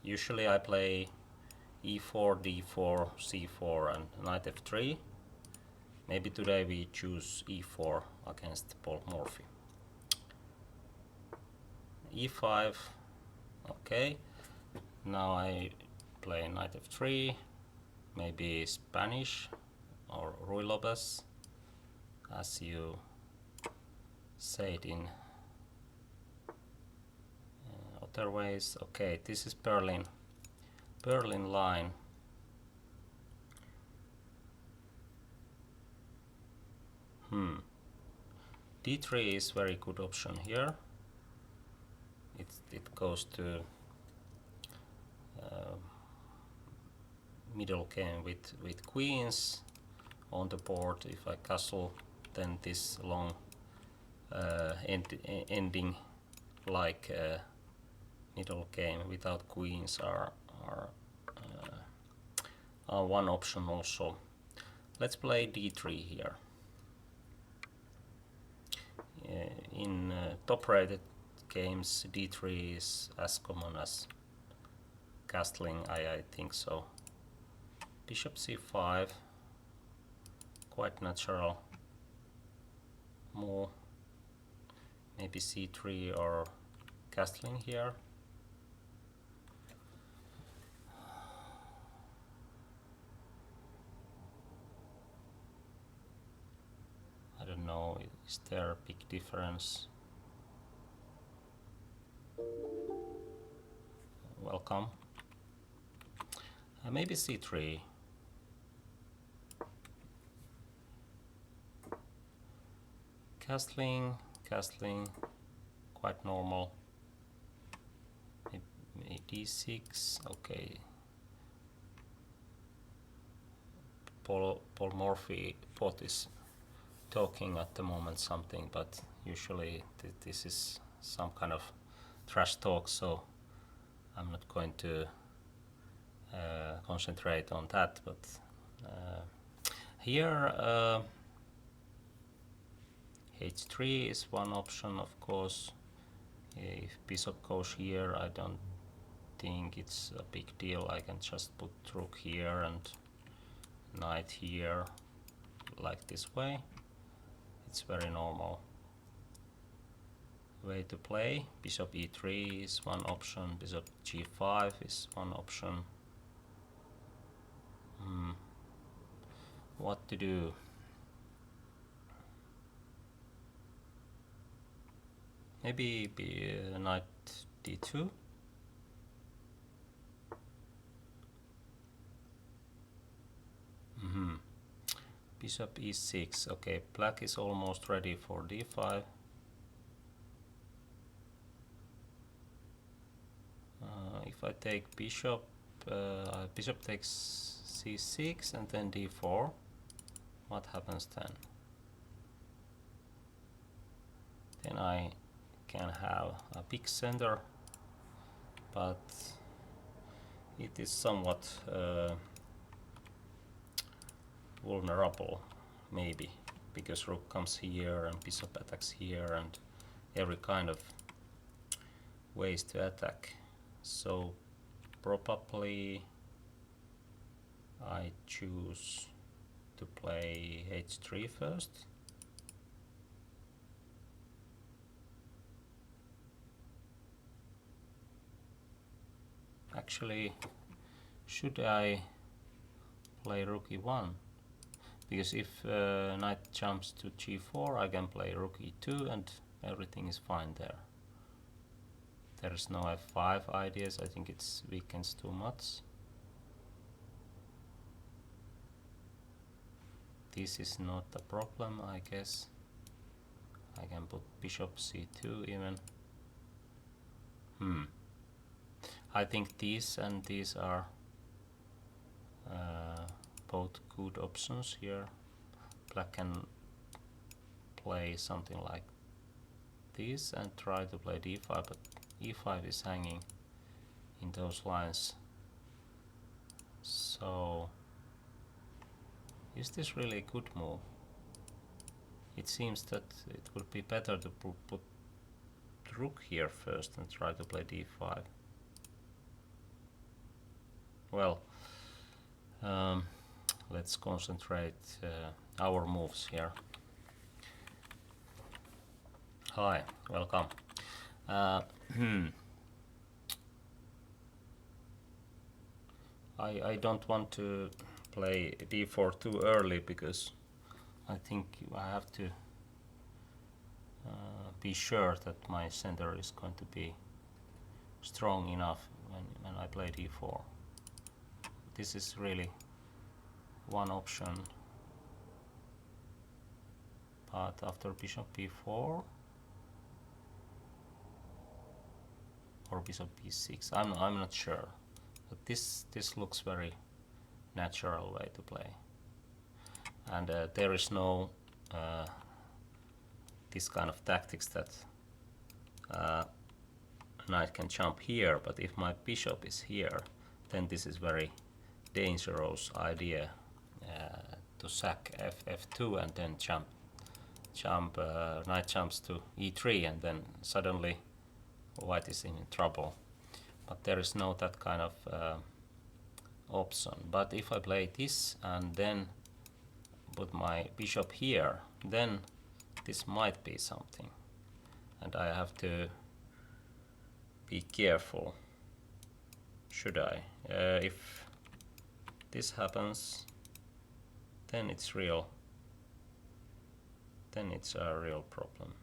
Usually I play e4, d4, c4 and knight f3. Maybe today we choose e4 against Paul Morphy. e5, okay. Now I play knight f3, maybe Spanish or Ruy Lopez, as you said in other ways. Okay, this is Berlin line. d3 is very good option here. It goes to middle game with queens on the board. If I castle, then this long ending like middle game without queens are one option also. Let's play d3 here. In top-rated games, d3 is as common as castling, I think so. Bishop c5, quite natural move. Maybe c3 or castling here. I don't know, is there a big difference? Welcome. Maybe c3. Castling, quite normal. Maybe d6, okay. Paul Morphy bot is talking at the moment something, but usually this is some kind of trash talk, so I'm not going to concentrate on that. But here h3 is one option, of course. If bishop goes here, I don't think it's a big deal. I can just put rook here and knight here, like this way. It's very normal way to play. Bishop e3 is one option. Bishop g5 is one option. What to do? Maybe knight d2. Bishop e6. Okay, black is almost ready for d5. If I take bishop, bishop takes c6 and then d4. What happens then? Then I can have a big center, but it is somewhat vulnerable, maybe, because rook comes here and bishop attacks here and every kind of ways to attack. So probably I choose to play h3 first. Actually, should I play rook e1? Because if knight jumps to g4, I can play rook e2 and everything is fine there. There is no f5 ideas. I think it's weakens too much. This is not a problem, I guess. I can put bishop c2 even. I think these and these are both good options here. Black can play something like this and try to play d5, but e5 is hanging in those lines. So is this really a good move? It seems that it would be better to put rook here first and try to play d5. well, let's concentrate our moves here. Hi, welcome. I don't want to play d4 too early because I think I have to be sure that my center is going to be strong enough when I play d4. This is really one option, but after bishop b4 or bishop b6, I'm not sure, but this looks very natural way to play, and there is no this kind of tactics that knight can jump here, but if my bishop is here, then this is very dangerous idea to sack f2 and then jump knight jumps to e3 and then suddenly white is in trouble. But there is no that kind of option. But if I play this and then put my bishop here, then this might be something, and I have to be careful. Should I? If this happens, then it's real. Then it's a real problem.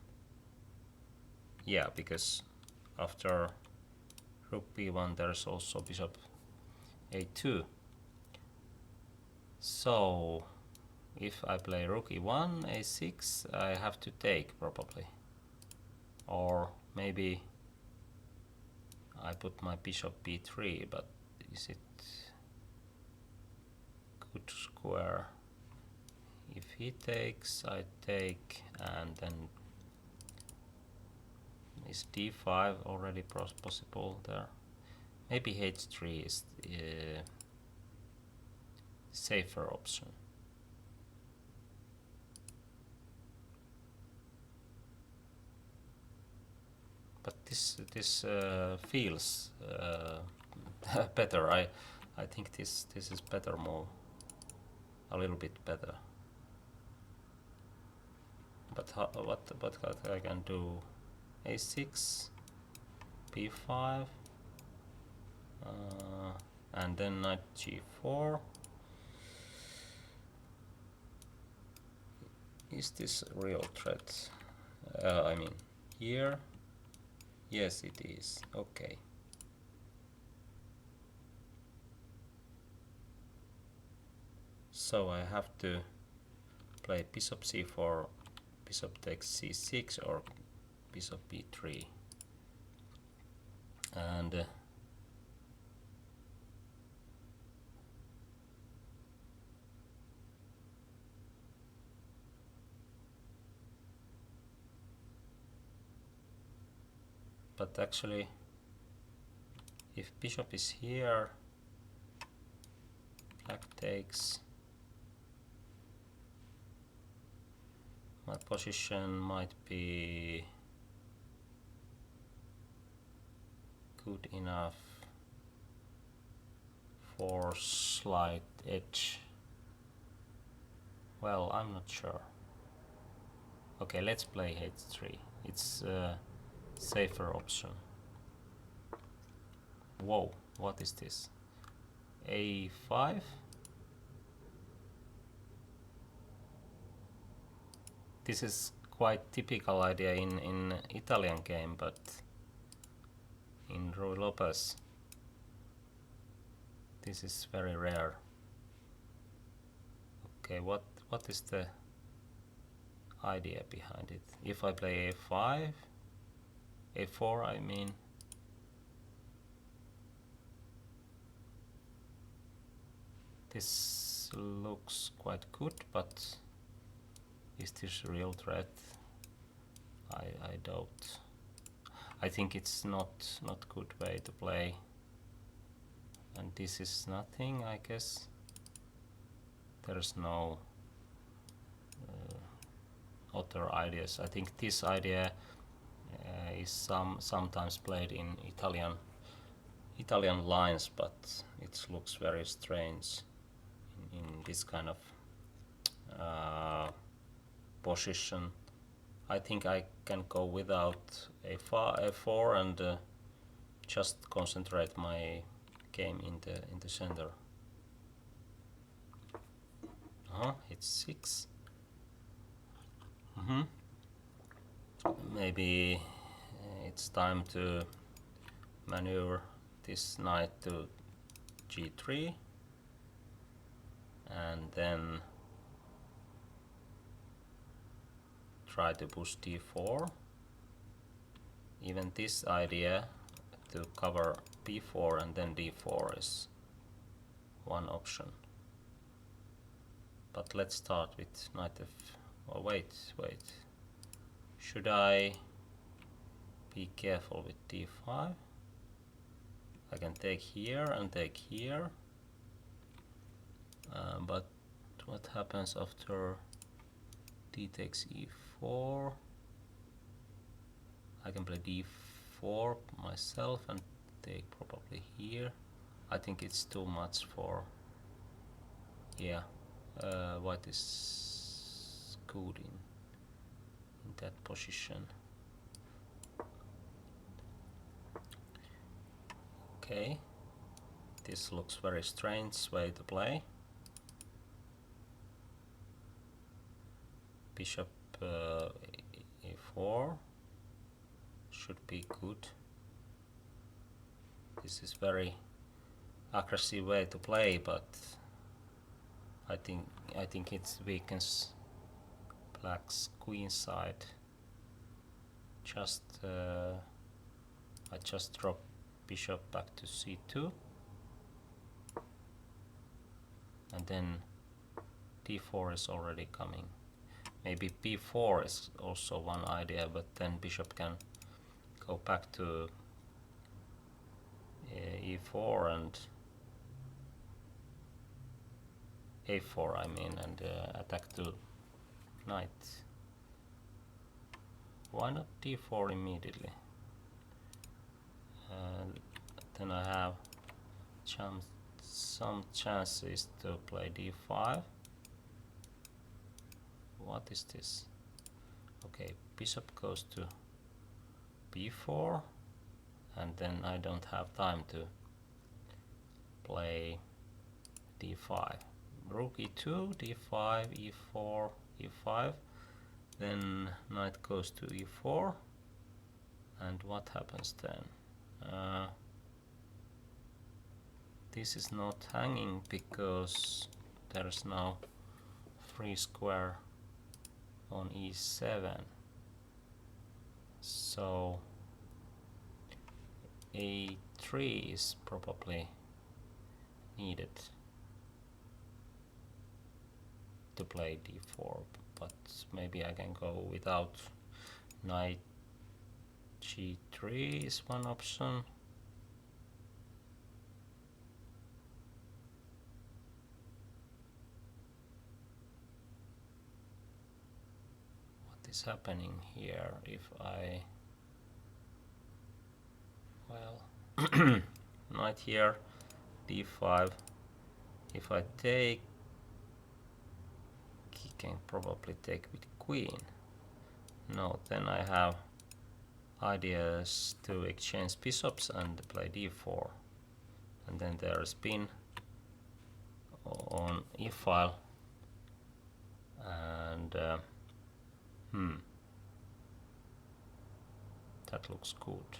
Yeah, because after rook b1 there's also bishop a2. So if I play rook e1, a6, I have to take probably. Or maybe I put my bishop b3, but is it good square? If he takes, I take, and then is d5 already possible there? Maybe h3 is safer option. But this feels better. I think this is better move, a little bit better. But what I can do? A6, b5, and then knight g4. Is this a real threat? I mean, here. Yes, it is. Okay. So I have to play bishop c4, bishop takes c6, or bishop b3. And but actually, if bishop is here, black takes, my position might be good enough for slight edge. Well, I'm not sure. Okay, let's play h3. It's a safer option. Whoa, what is this? a5? This is quite typical idea in Italian game, but in Ruy Lopez this is very rare. Okay, what is the idea behind it? If I play a5, a4 I mean, this looks quite good, but is this a real threat? I doubt. I think it's not good way to play, and this is nothing, I guess. There is no other ideas. I think this idea is sometimes played in Italian lines, but it looks very strange in this kind of position. I think I can go without a4 and just concentrate my game in the center. It's 6. Maybe it's time to maneuver this knight to g3 and then try to push d4. Even this idea to cover b4 and then d4 is one option. But let's start with knight f. Oh, wait. Should I be careful with d5? I can take here and take here. But what happens after d takes e4? I can play d4 myself and take probably here. I think it's too much for... yeah, white is good in that position. Okay, this looks very strange way to play. Bishop e4 should be good. This is very aggressive way to play, but I think it weakens black's queen side. I just drop bishop back to c2 and then d4 is already coming. Maybe b4 is also one idea, but then bishop can go back to e4 and a4, I mean, and attack to knight. Why not d4 immediately? Then I have some chances to play d5. What is this? Okay, bishop goes to b4 and then I don't have time to play d5. Rook e2, d5, e4, e5, then knight goes to e4, and what happens then? This is not hanging because there is now free square on e7, so a3 is probably needed to play d4, but maybe I can go without. Knight g3 is one option. What is happening here if I... well, knight here, d5. If I take, he can probably take with queen. No, then I have ideas to exchange bishops and play d4. And then there is pin on e-file. And that looks good.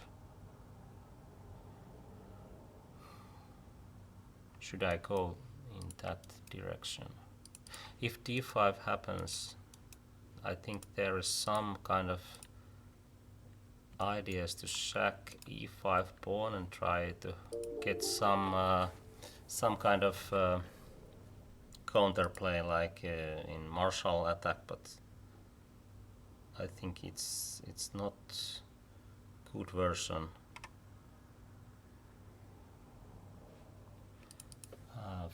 Should I go in that direction? If d5 happens, I think there is some kind of ideas to sack e5 pawn and try to get some kind of counterplay like in martial attack, but I think it's not good version.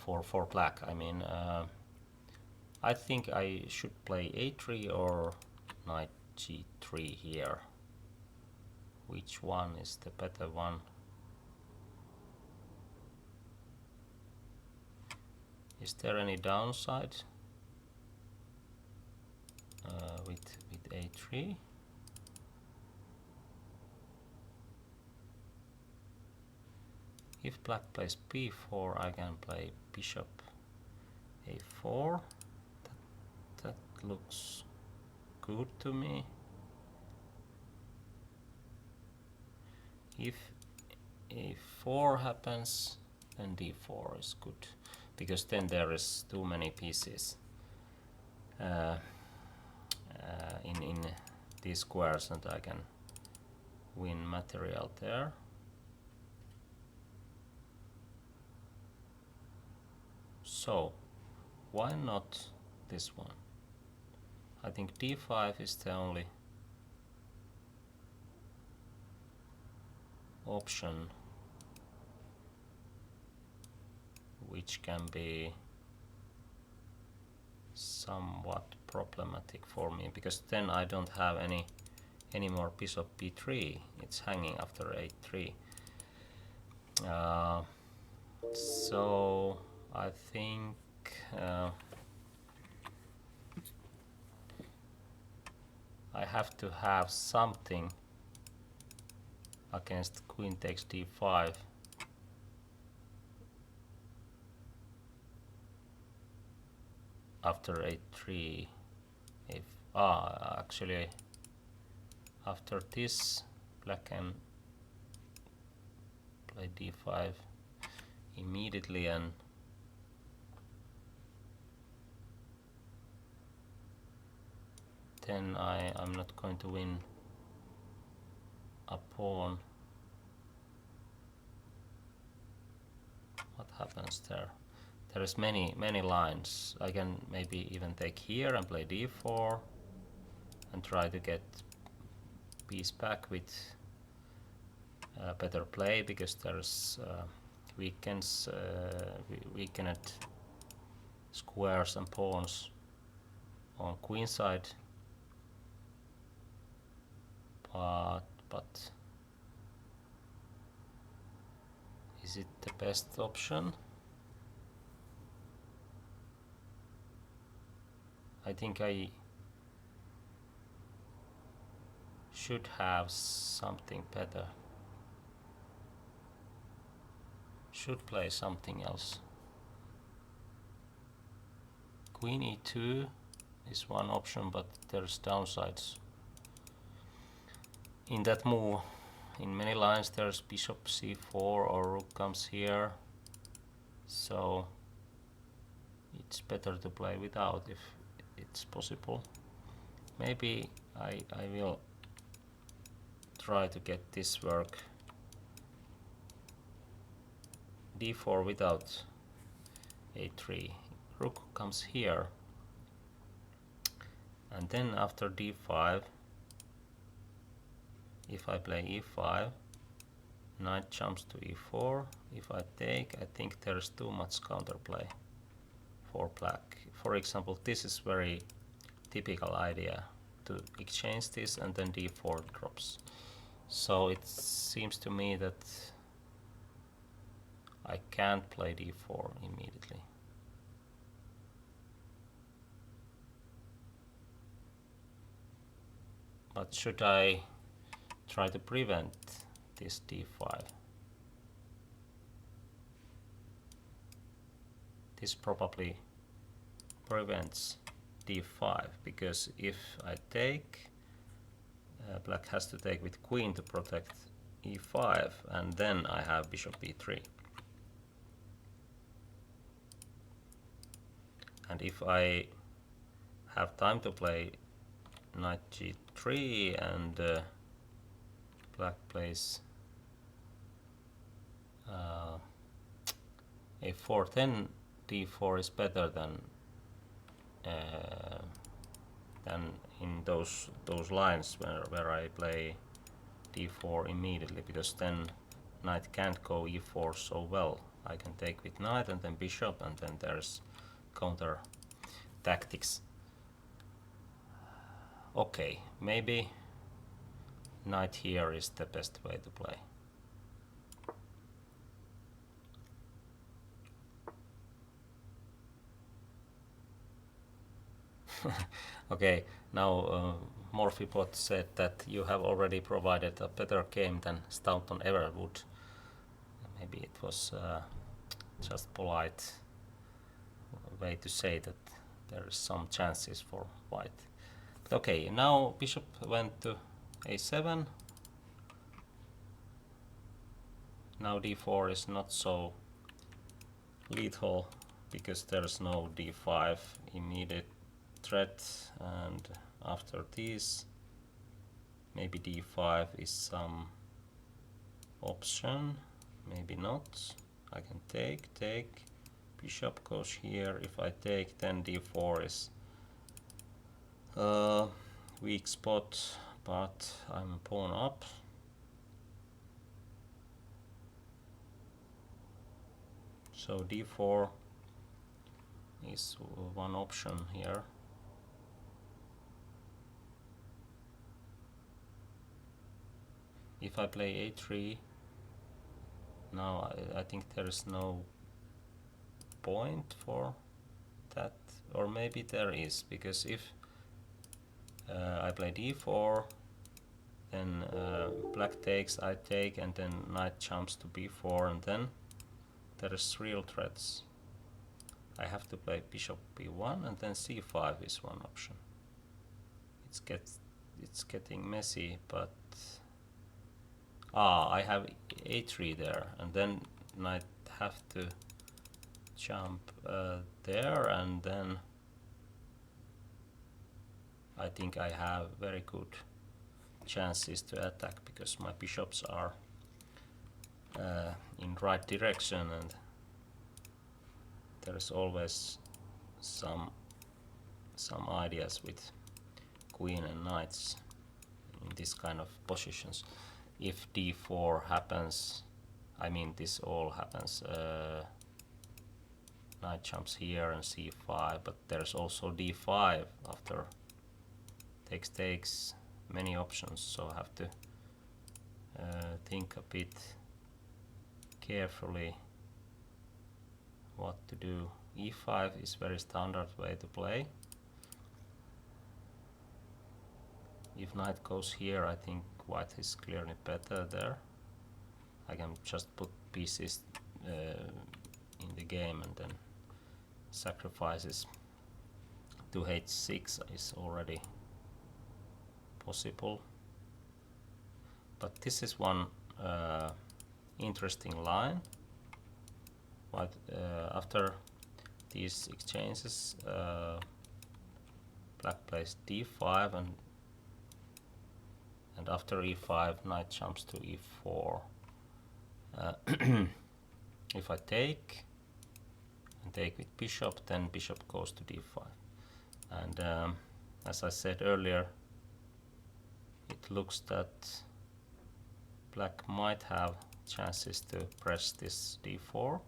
For black, I mean, I think I should play a3 or knight g3 here. Which one is the better one? Is there any downside with a3? If black plays b4, I can play bishop a4. That looks good to me. If a4 happens, then d4 is good, because then there is too many pieces in these squares, and I can win material there. So why not this one? I think d5 is the only option which can be somewhat problematic for me, because then I don't have any more bishop b3. It's hanging after a3. So I think I have to have something against queen takes d5. After a3, if actually after this black can play d5 immediately, and then I'm not going to win a pawn. What happens there? There is many lines. I can maybe even take here and play d4 and try to get piece back with better play, because there's weakened squares and pawns on queen side. But is it the best option? I think I should have something better. Should play something else. Queen e2 is one option, but there's downsides in that move. In many lines there's bishop c4 or rook comes here, so it's better to play without if it's possible. Maybe I will try to get this work. d4 without a3. Rook comes here, and then after d5, if I play e5, knight jumps to e4. If I take, I think there's too much counterplay for black. For example, this is very typical idea, to exchange this and then d4 drops. So it seems to me that I can't play d4 immediately. But should I try to prevent this d5? This probably prevents d5, because if I take, black has to take with queen to protect e5, and then I have bishop e3. And if I have time to play knight g3 and black plays a4, then d4 is better than in those lines where I play d4 immediately, because then knight can't go e4 so well. I can take with knight and then bishop, and then there's counter tactics. Okay, maybe knight here is the best way to play. Okay, now Morphybot said that you have already provided a better game than Staunton ever would. Maybe it was just polite way to say that there is some chances for white. But okay, now bishop went to a7. Now d4 is not so lethal because there's no d5 immediate threat, and after this maybe d5 is some option, maybe not. I can take, bishop goes here. If I take, then d4 is weak spot, but I'm a pawn up. So d4 is one option here. If I play a3, now I think there is no point for that, or maybe there is, because if I play d4, then black takes, I take, and then knight jumps to b4, and then there is real threats. I have to play bishop b1, and then c5 is one option. It's getting messy, but I have a3 there, and then knight have to jump there, and then I think I have very good chances to attack because my bishops are in right direction, and there is always some ideas with queen and knights in this kind of positions. If d4 happens, I mean this all happens, knight jumps here and c5, but there's also d5 after takes, many options, so I have to think a bit carefully what to do. e5 is very standard way to play. If knight goes here, I think white is clearly better there. I can just put pieces in the game, and then sacrifices to h6 is already possible. But this is one interesting line. But after these exchanges, black plays d5, and after e5, knight jumps to e4. If I take and take with bishop, then bishop goes to d5. And as I said earlier, it looks that black might have chances to press this d4.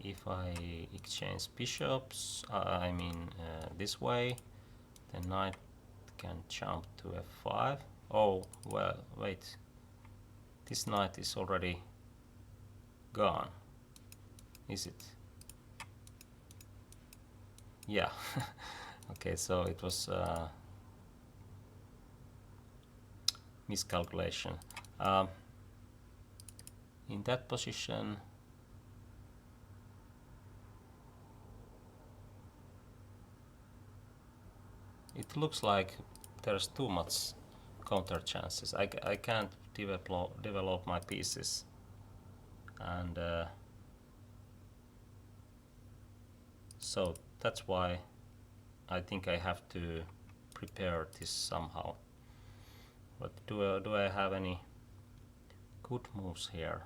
If I exchange bishops, this way, then knight can jump to f5. Oh, well, wait. This knight is already gone, is it? Yeah. Okay, so it was miscalculation. In that position, it looks like there's too much counter chances. I can't develop my pieces, and so that's why I think I have to prepare this somehow. But do I have any good moves here?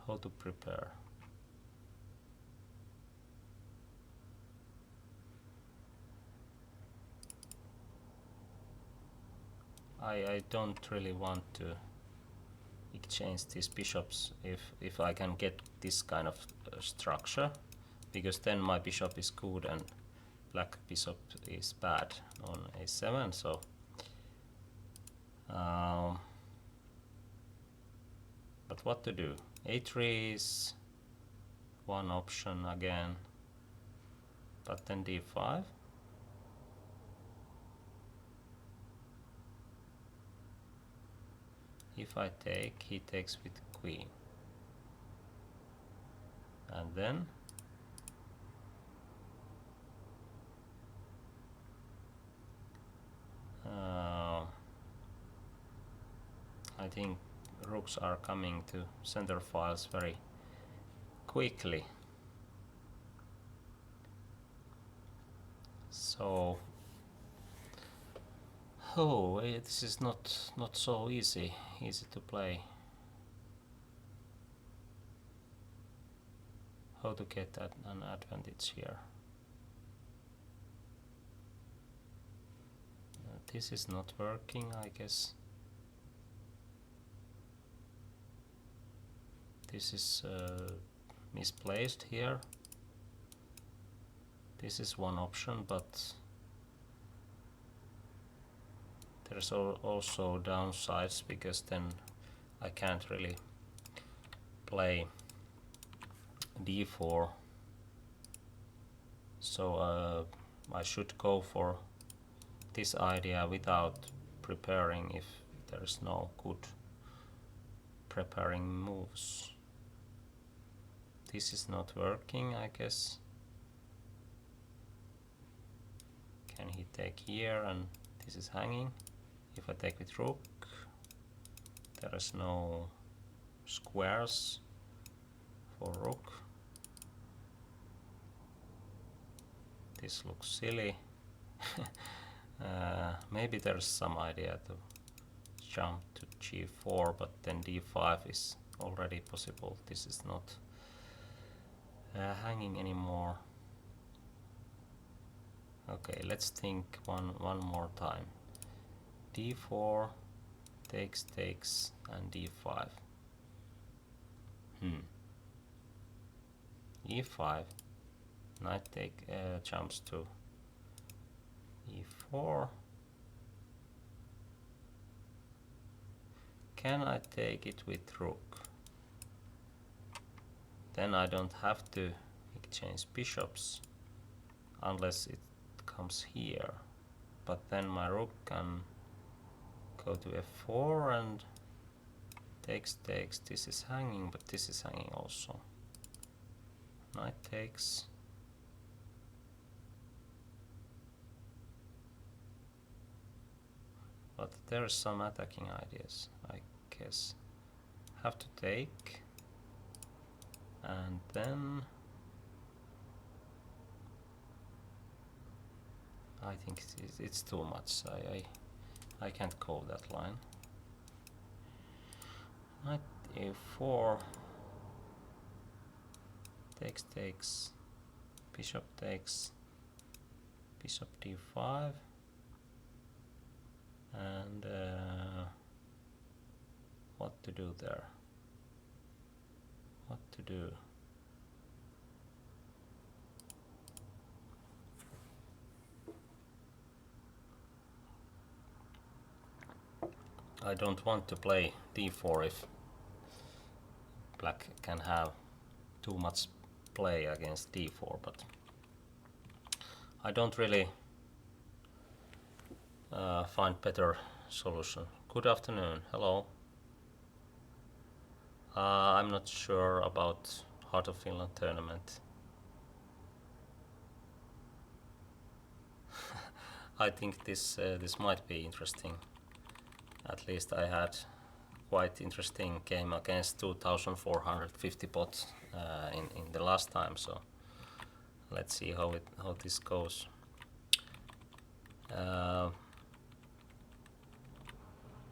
How to prepare? I don't really want to exchange these bishops if I can get this kind of structure, because then my bishop is good and black bishop is bad on a7. So But what to do? a3 is one option again, but then d5. If I take, he takes with queen. And then I think rooks are coming to center files very quickly. So, this is not so easy to play. How to get an advantage here? This is not working, I guess. This is misplaced here. This is one option, but there's also downsides, because then I can't really play d4. So I should go for this idea without preparing if there's no good preparing moves. This is not working, I guess. Can he take here, and this is hanging? If I take with rook, there is no squares for rook. This looks silly. Maybe there's some idea to jump to g4, but then d5 is already possible. This is not hanging anymore. Okay, let's think one more time. d4 takes and d5. e5, knight jumps to e4. Can I take it with rook? Then I don't have to exchange bishops unless it comes here. But then my rook can go to f4 and takes. This is hanging, but this is hanging also. Knight takes. But there are some attacking ideas, I guess. Have to take, and then I think it's too much. I can't go that line. Knight a4, takes, bishop takes, bishop d5, and what to do there? What to do? I don't want to play d4 if black can have too much play against d4, but I don't really find better solution. Good afternoon. Hello. I'm not sure about Heart of Finland tournament. I think this might be interesting. At least I had quite interesting game against 2450 bots in the last time. So let's see how this goes.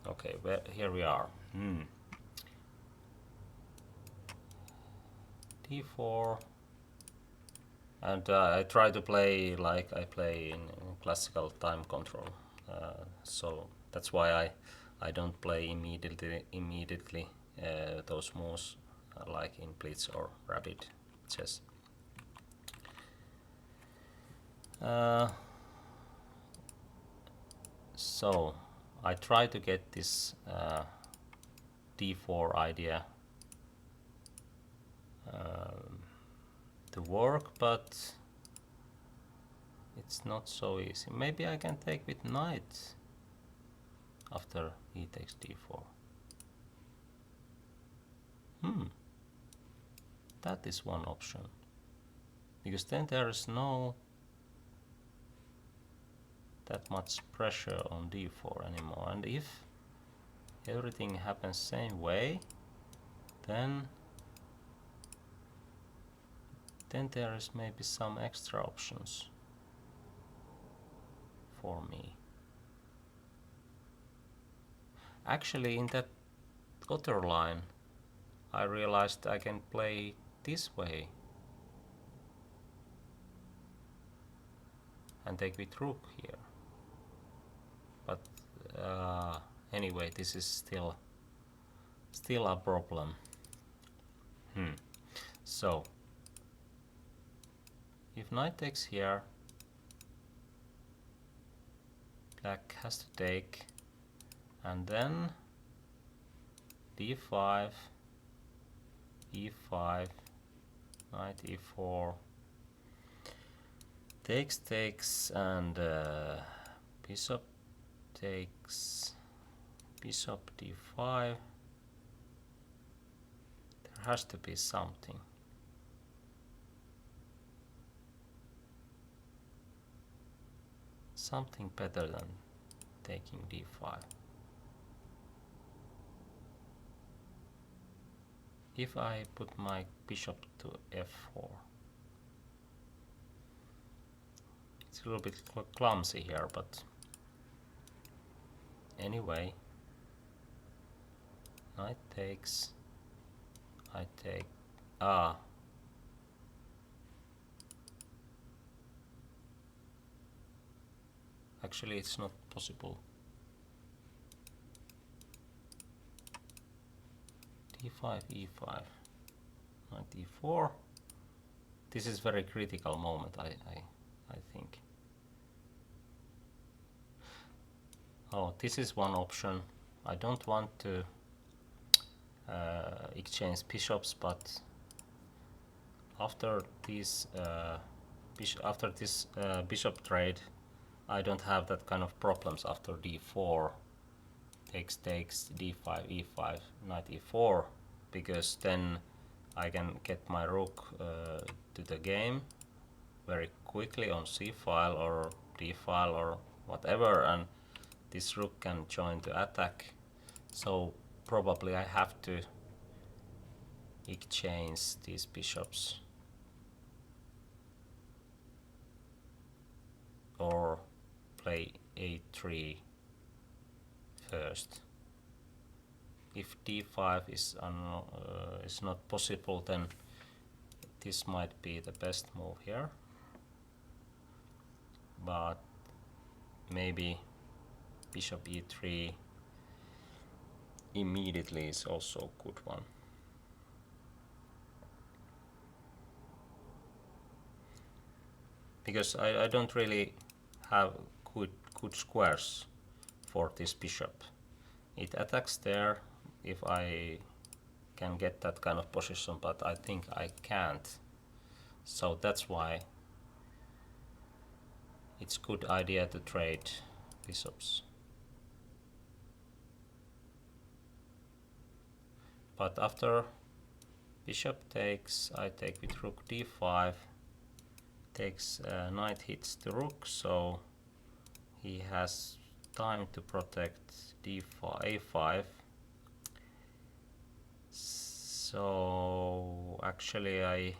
Okay, here we are. d4, and I try to play like I play in classical time control. So that's why I don't play immediately those moves like in blitz or rapid chess. So I try to get this d4 idea to work, but it's not so easy. Maybe I can take with knight after he takes d4. That is one option, because then there is no that much pressure on d4 anymore, and if everything happens same way, then there is maybe some extra options for me. Actually, in that other line, I realized I can play this way and take with rook here. But anyway, this is still a problem. So if knight takes here, black has to take, and then d5, e5, knight e4, takes, and bishop takes, bishop d5. There has to be something. Something better than taking d5. If I put my bishop to f4, it's a little bit clumsy here, but anyway, knight takes, I take, actually it's not possible. d5, e5, knight e4. This is very critical moment, I think. Oh, this is one option. I don't want to exchange bishops, but after this bishop trade, I don't have that kind of problems after d4 takes, d5, e5, knight e4, because then I can get my rook to the game very quickly on c file or d file or whatever, and this rook can join the attack. So probably I have to exchange these bishops or play a3 first. If d5 is not possible, then this might be the best move here, but maybe bishop e3 immediately is also a good one. Because I don't really have good squares for this bishop. It attacks there if I can get that kind of position, but I think I can't. So that's why it's good idea to trade bishops. But after bishop takes, I take with rook d5, takes, knight hits the rook, so he has time to protect d5, a5. So actually I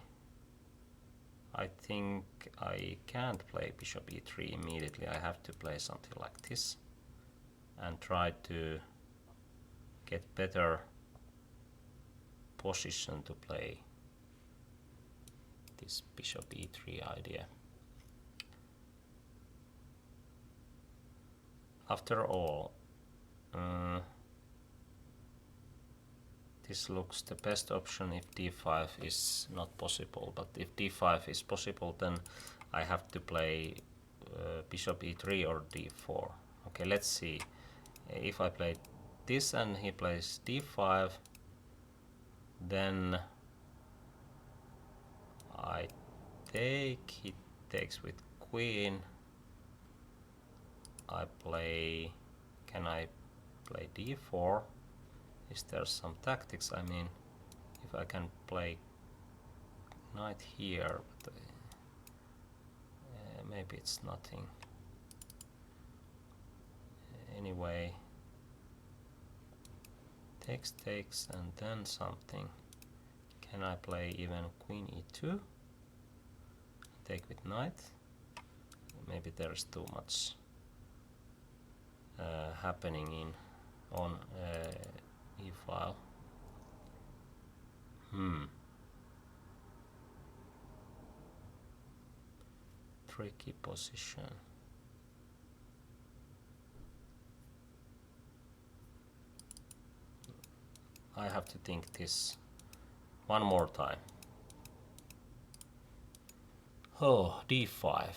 think I can't play bishop e3 immediately. I have to play something like this and try to get better position to play this bishop e3 idea. After all, this looks the best option if d5 is not possible, but if d5 is possible, then I have to play bishop e3 or d4. Okay, let's see. If I play this and he plays d5, then I take, he takes with queen. I play, can I play d4? Is there some tactics? I mean, if I can play knight here, but maybe it's nothing. Anyway, takes and then something. Can I play even queen e2? Take with knight. Maybe there's too much happening on e-file. Tricky position. I have to think this one more time. Oh, d5.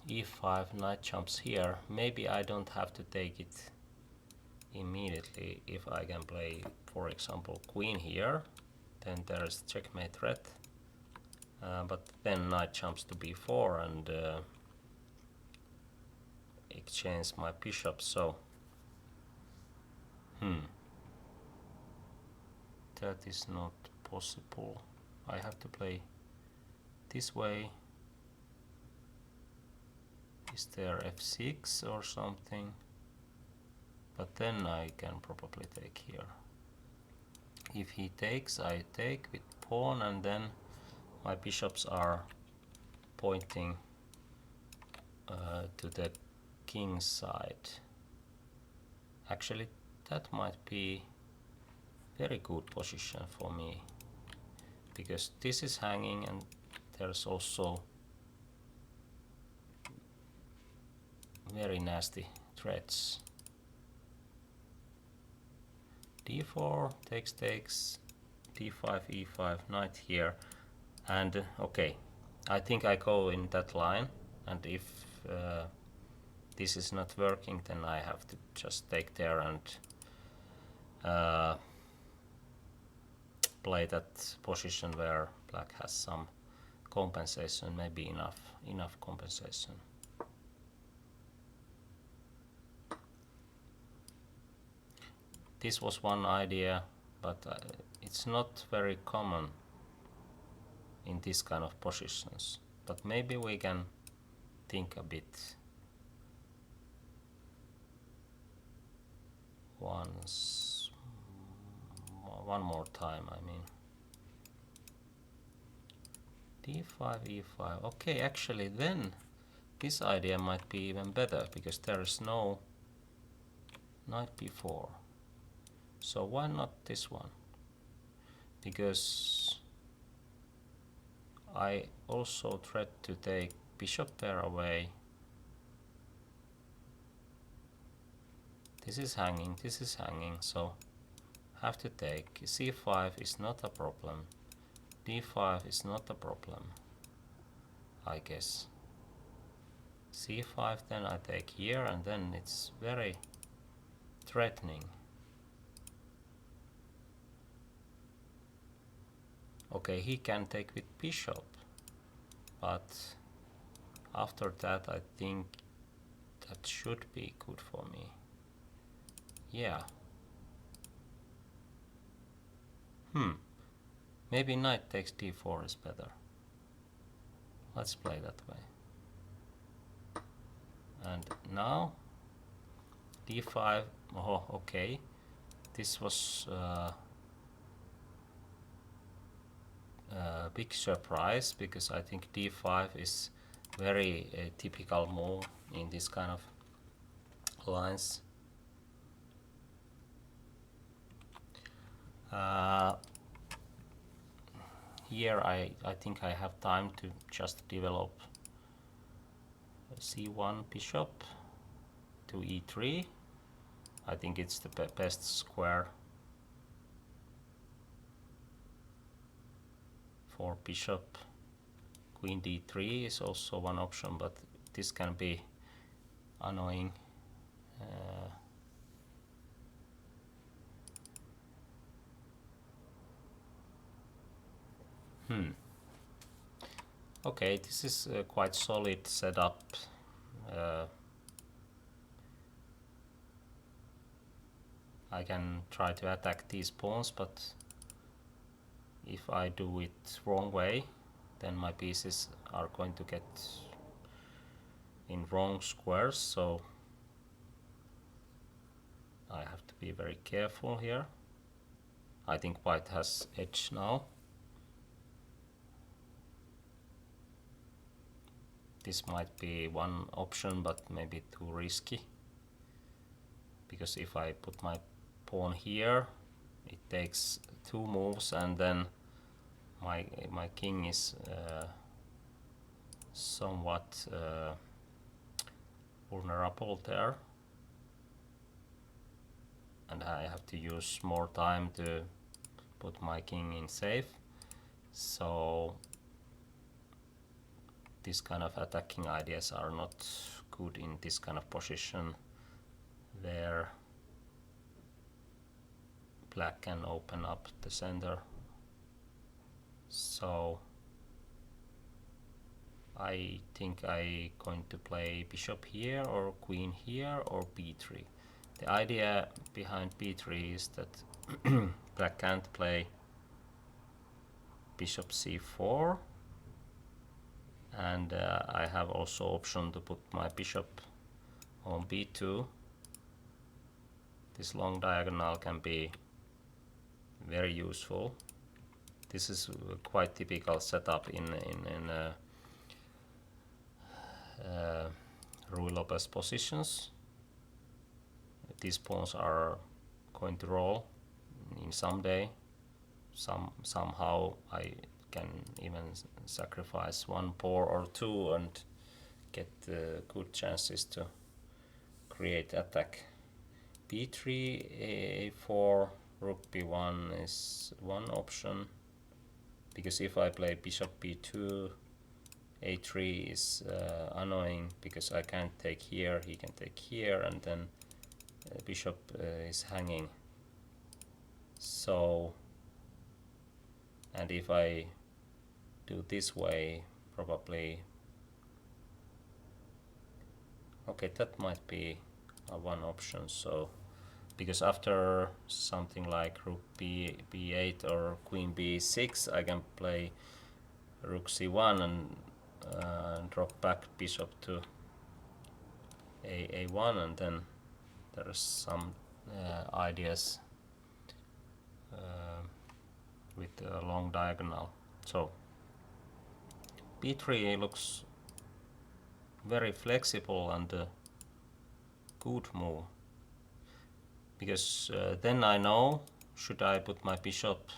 e5, knight jumps here. Maybe I don't have to take it immediately if I can play, for example, queen here. Then there's checkmate threat. But then knight jumps to b4 and exchange my bishop, so that is not possible. I have to play this way. Is there f6 or something? But then I can probably take here. If he takes, I take with pawn, and then my bishops are pointing to the king's side. Actually, that might be very good position for me, because this is hanging and there's also very nasty threats. d4, takes, d5, e5, knight here, and okay, I think I go in that line, and if this is not working, then I have to just take there and play that position where black has some compensation, maybe enough compensation. This was one idea, but it's not very common in this kind of positions. But maybe we can think a bit one more time, I mean. d5, e5. Okay, actually then this idea might be even better, because there is no knight b4. So why not this one? Because I also tried to take bishop pair away. This is hanging, so have to take. c5 is not a problem. d5 is not a problem, I guess. c5, then I take here, and then it's very threatening. Okay, he can take with bishop, but after that I think that should be good for me. Yeah. Maybe knight takes d4 is better. Let's play that way. And now d5. Oh, okay. This was a big surprise, because I think d5 is very typical move in this kind of lines. Here I think I have time to just develop c1 bishop to e3. I think it's the best square for bishop. Queen d3 is also one option, but this can be annoying. Okay, this is a quite solid setup. I can try to attack these pawns, but if I do it wrong way, then my pieces are going to get in wrong squares, so I have to be very careful here. I think white has edge now. This might be one option, but maybe too risky, because if I put my pawn here, it takes 2 moves, and then my king is somewhat vulnerable there, and I have to use more time to put my king in safe. So this kind of attacking ideas are not good in this kind of position where black can open up the center. So I think I'm going to play bishop here or queen here or b3. The idea behind b3 is that black can't play bishop c4, and I have also option to put my bishop on b2. This long diagonal can be very useful. This is a quite typical setup in Ruy Lopez positions. These pawns are going to roll in some day. Somehow I can even sacrifice 1 pawn or 2 and get good chances to create attack. b3, a4, rook b1 is one option, because if I play bishop b2, a3 is annoying, because I can't take here, he can take here, and then bishop is hanging. So, and if I do this way, probably, okay, that might be one option. So, because after something like rook b8 or queen b6, I can play rook c1 and drop back bishop to a1, and then there is some ideas with a long diagonal. So b3 looks very flexible and a good move, because then I know, should I put my bishop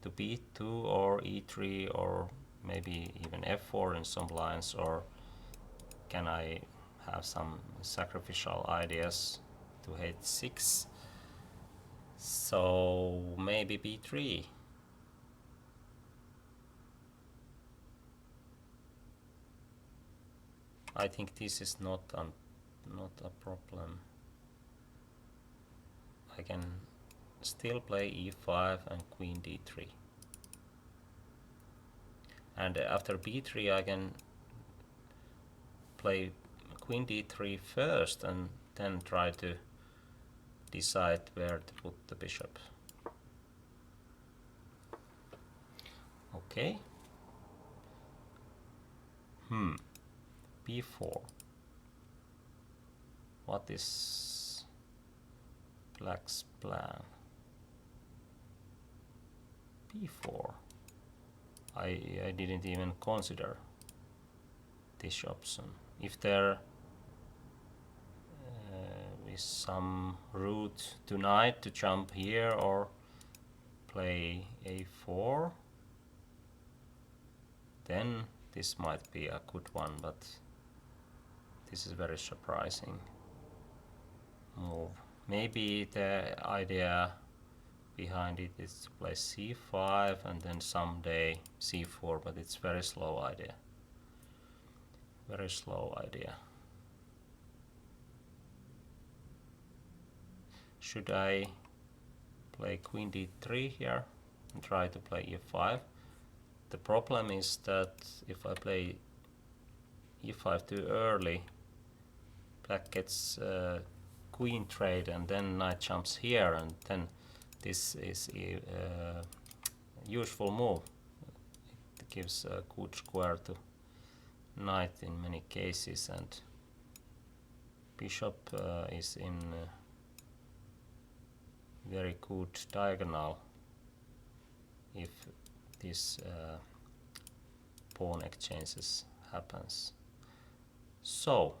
to b2 or e3 or maybe even f4 in some lines, or can I have some sacrificial ideas to h6. So maybe b3. I think this is not a problem. I can still play e5 and queen d3. And after b3 I can play queen d3 first and then try to decide where to put the bishop. Okay. b4. What is black's plan? b4. I didn't even consider this option. If there is some route tonight to jump here or play a4, then this might be a good one, but this is very surprising move. Maybe the idea behind it is to play c5 and then someday c4, but it's very slow idea. Very slow idea. Should I play queen d3 here and try to play e5? the problem is that if I play e5 too early, black gets queen trade and then knight jumps here, and then this is a useful move. It gives a good square to knight in many cases, and bishop is in very good diagonal if this pawn exchanges happens. So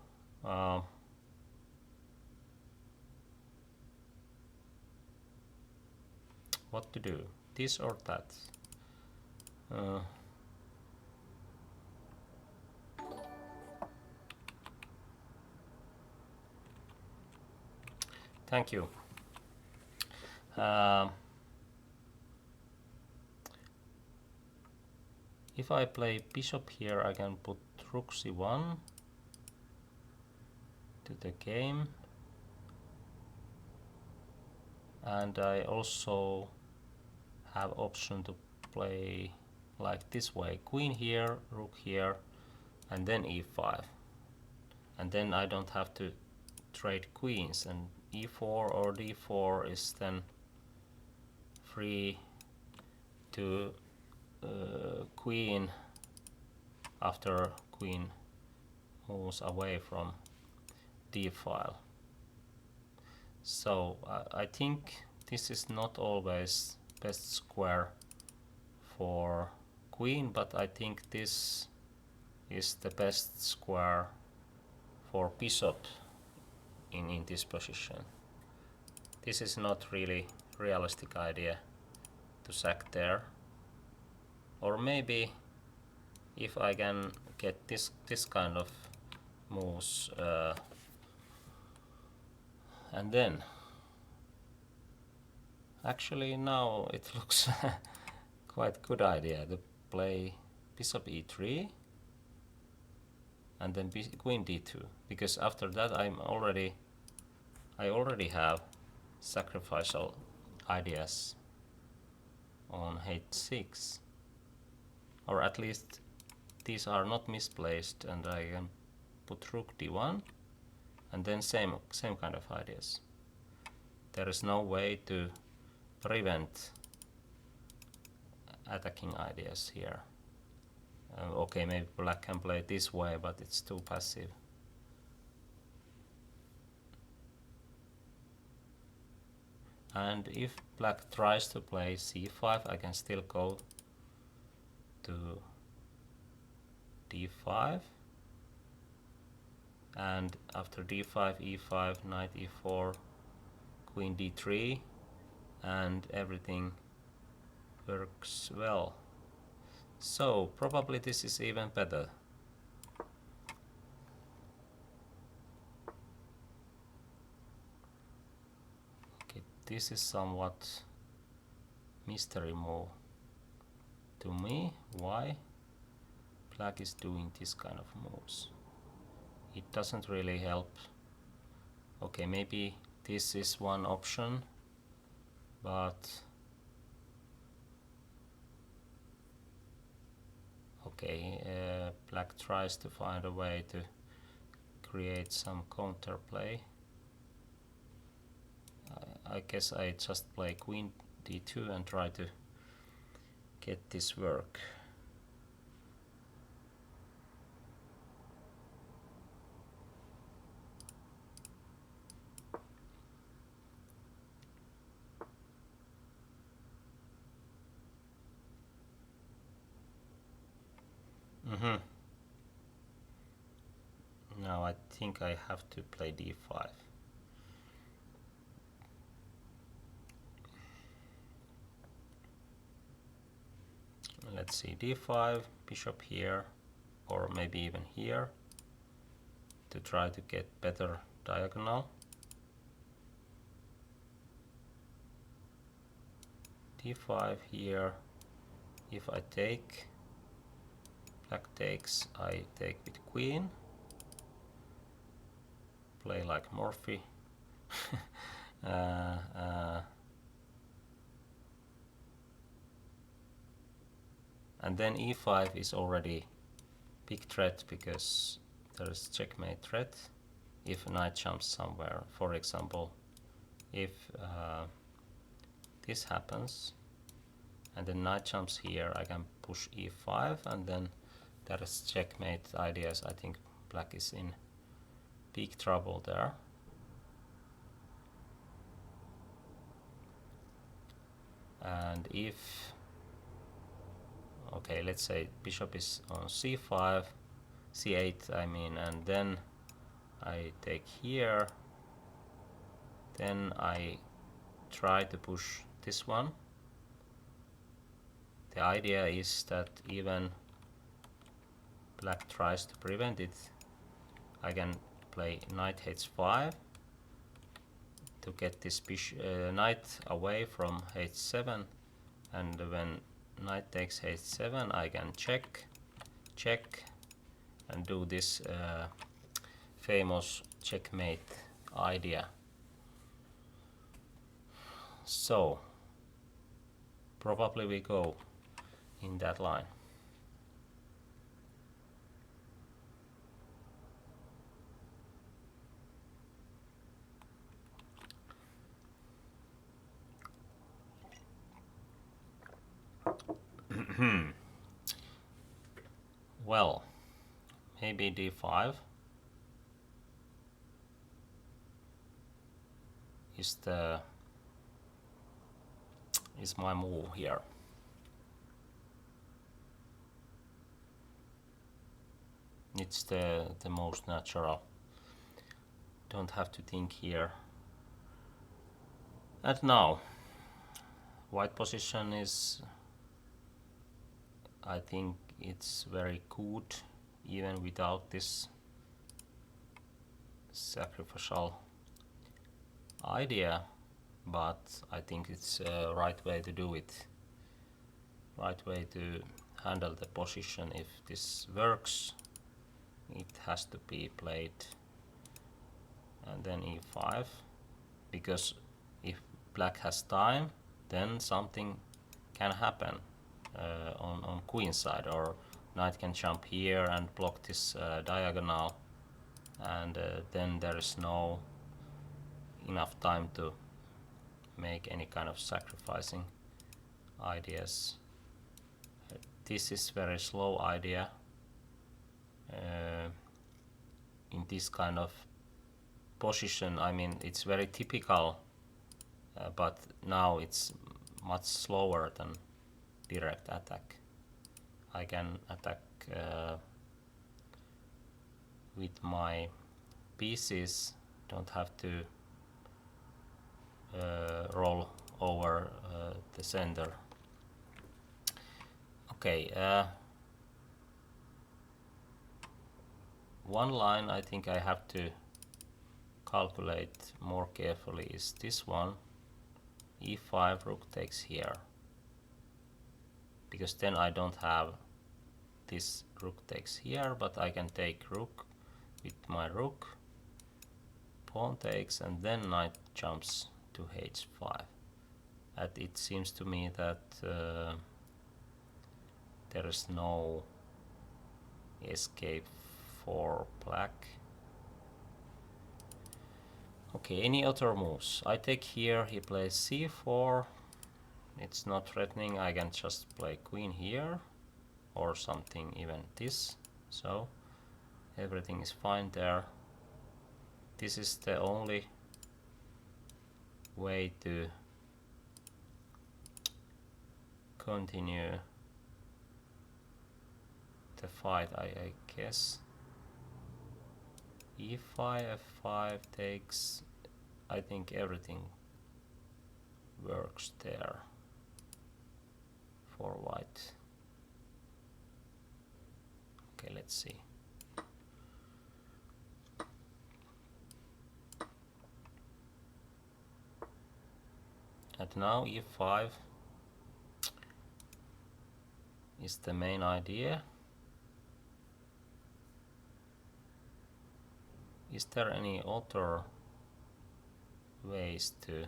what to do, this or that? Thank you. If I play bishop here, I can put rook c1 to the game, and I also have option to play like this way: queen here, rook here, and then e5, and then I don't have to trade queens, and e4 or d4 is then free to queen after queen moves away from d file. So I think this is not always best square for queen, but I think this is the best square for bishop in this position. This is not really realistic idea to sack there. Or maybe if I can get this kind of moves, and then actually now it looks quite good idea to play bishop e3 and then queen d2, because after that I already have sacrificial ideas on h6, or at least these are not misplaced, and I can put rook d1 and then same kind of ideas. There is no way to prevent attacking ideas here. Okay, maybe black can play this way, but it's too passive. And if black tries to play c5, I can still go to d5, and after d5, e5, knight e4, queen d3, and everything works well. So probably this is even better. Okay, this is somewhat mystery move to me. Why black is doing this kind of moves? It doesn't really help. Okay, maybe this is one option, but okay, black tries to find a way to create some counterplay. I guess I just play queen d2 and try to get this work. Now I think I have to play d5. Let's see, d5, bishop here, or maybe even here, to try to get better diagonal. d5 here. If I take, black takes, I take with queen. Play like Morphy. And then e5 is already big threat because there is checkmate threat if knight jumps somewhere. For example, if this happens and then knight jumps here, I can push e5 and then there is checkmate ideas. I think black is in big trouble there. And if, okay, let's say bishop is on c5, c8 I mean, and then I take here, then I try to push this one. The idea is that even black tries to prevent it, I can play knight h5 to get this knight away from h7, and when knight takes h7 I can check, and do this famous checkmate idea. So probably we go in that line. Well, maybe d5 is my move here. It's the most natural. Don't have to think here. And now white position is, I think it's very good even without this sacrificial idea, but I think it's a right way to do it, right way to handle the position. If this works, it has to be played, and then e5, because if black has time, then something can happen on queen side, or knight can jump here and block this diagonal, and then there is no enough time to make any kind of sacrificing ideas. This is very slow idea in this kind of position. I mean, it's very typical, but now it's much slower than direct attack. I can attack with my pieces, don't have to roll over the center. Okay, one line I think I have to calculate more carefully is this one. e5, rook takes here, because then I don't have this rook takes here, but I can take rook with my rook, pawn takes, and then knight jumps to h5. And it seems to me that there is no escape for black. Okay, any other moves? I take here, he plays c4. It's not threatening, I can just play queen here, or something, even this. So everything is fine there. This is the only way to continue the fight, I guess. e5, f5 takes, I think everything works there for white. Okay, let's see. And now e5 is the main idea. Is there any other ways to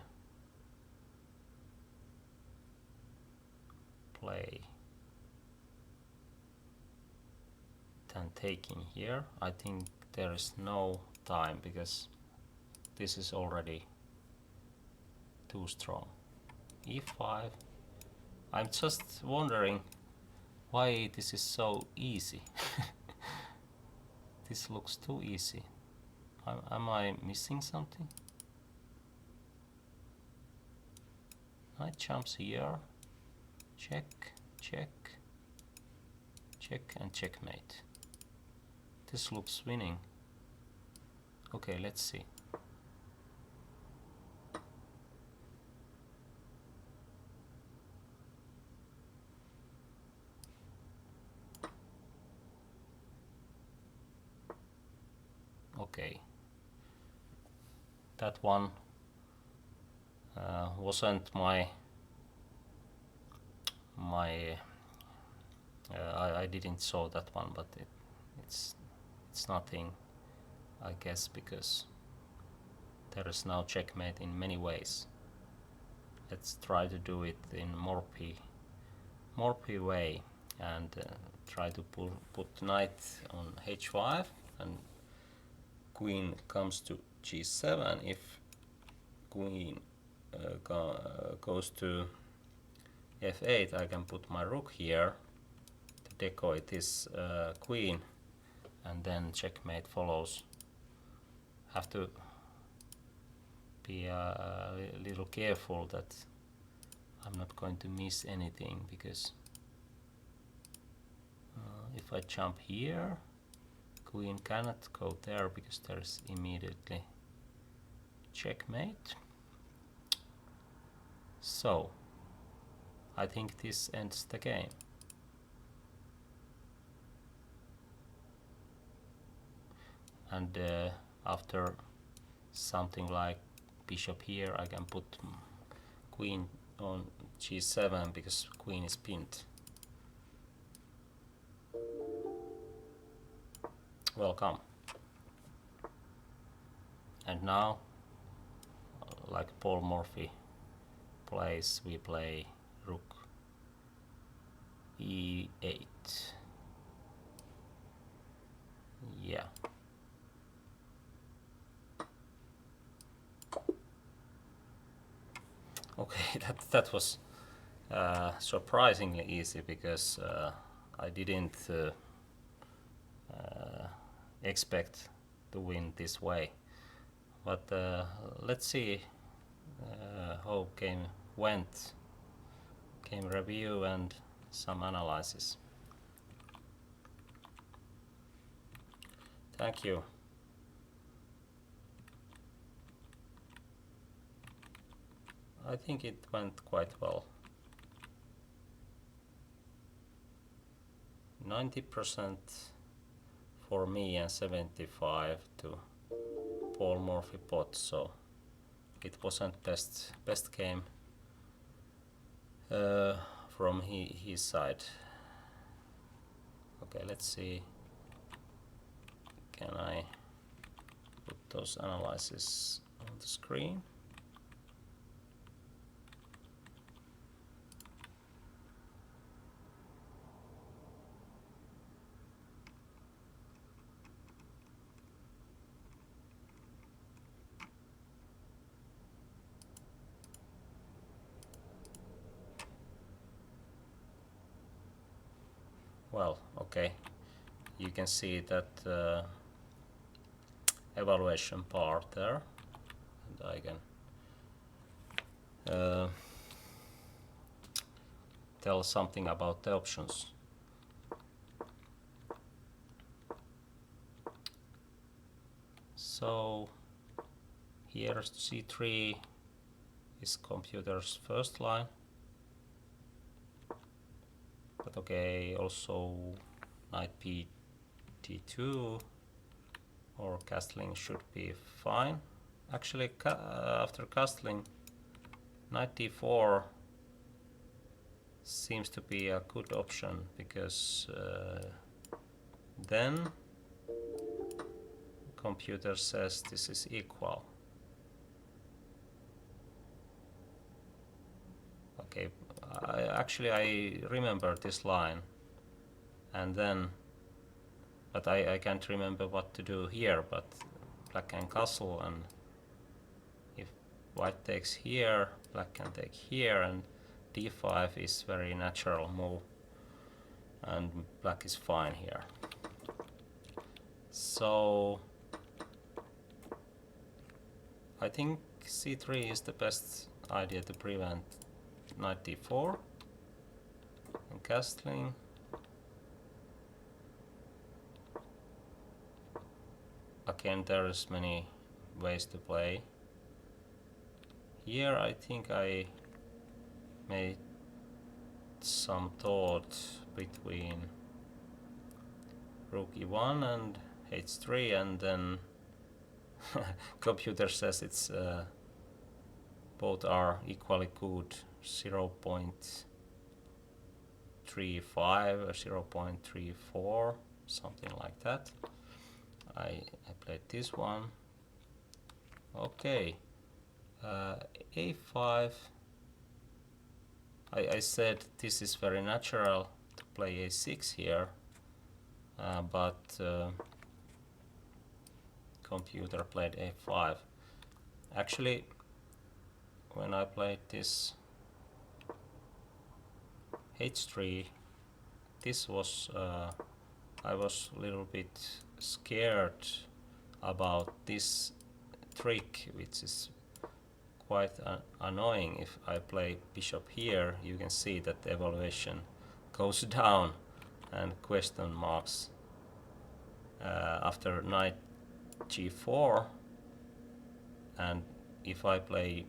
play? than taking here. I think there is no time because this is already too strong. e5. I'm just wondering why this is so easy. This looks too easy. Am I missing something? Knight jumps here. Check, check, check, and checkmate. This looks winning. Okay, let's see. Okay, that one wasn't my I didn't saw that one, but it's nothing, I guess, because there is now checkmate in many ways. Let's try to do it in Morphy way and try to put knight on h5 and queen comes to g7. If queen goes to f8, I can put my rook here to decoy this queen, and then checkmate follows. Have to be a little careful that I'm not going to miss anything, because if I jump here, queen cannot go there because there is immediately checkmate. So I think this ends the game. And after something like bishop here, I can put queen on g7 because queen is pinned. Welcome. And now, like Paul Morphy plays, we play rook e8. Yeah. Okay, that was surprisingly easy, because I didn't expect to win this way. But let's see how game went. Game review and some analysis. Thank you. I think it went quite well. 90% for me and 75% to Paul Morphy pot, so it wasn't best game from his side. Okay, let's see. Can I put those analyses on the screen? Well, okay, you can see that evaluation part there, and I can tell something about the options. So here c3 is computer's first line, but okay, also knight b d2 or castling should be fine. Actually, after castling, knight d4 seems to be a good option, because then computer says this is equal. Okay, I remember this line, and then but I can't remember what to do here. But black can castle, and if white takes here, black can take here, and d5 is very natural move, and black is fine here. So I think c3 is the best idea to prevent knight d4 and castling. Again, there's many ways to play. Here I think I made some thought between rook e1 and h3, and then computer says it's both are equally good, 0.35 or 0.34, something like that. I played this one. Okay, a5. I said this is very natural to play a6 here, but computer played a5. Actually, when I played this h3, this was I was a little bit scared about this trick, which is quite annoying. If I play bishop here, you can see that the evaluation goes down and question marks after knight g4, and if I play